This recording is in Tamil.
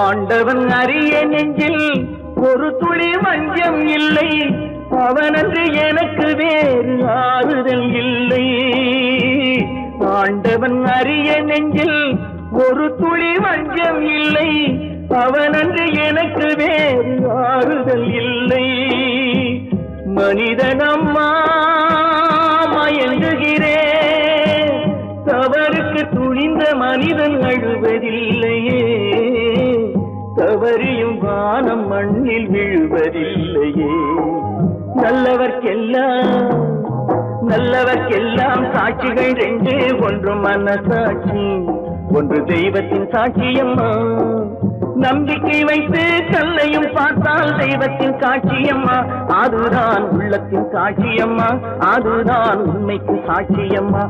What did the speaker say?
ஆண்டவன் அறிய நெஞ்சில் ஒரு துளி வஞ்சம் இல்லை, அவனன்று எனக்கு வேறு ஆறுதல் இல்லை. ஆண்டவன் அறிய நெஞ்சில் ஒரு துளி வஞ்சம் இல்லை, அவனன்று எனக்கு வேறு ஆறுதல் இல்லை. மனிதனம்மா மயங்குகிறேன், தவறுக்கு துணிந்த மனிதன் அழுவதில்லையே, தவறியும் வானம் மண்ணில் விழுவதில்லையே. நல்லவர்க்கெல்லாம் சாட்சிகள் ரெண்டு, ஒன்று மனசாட்சி, ஒன்று தெய்வத்தின் சாட்சியம்மா. நம்பிக்கை வைத்து கல்லையும் பார்த்தால் தெய்வத்தின் சாட்சியம்மா, அதுதான் உள்ளத்தின் சாட்சியம்மா, அதுதான் உண்மைக்கு சாட்சியம்மா.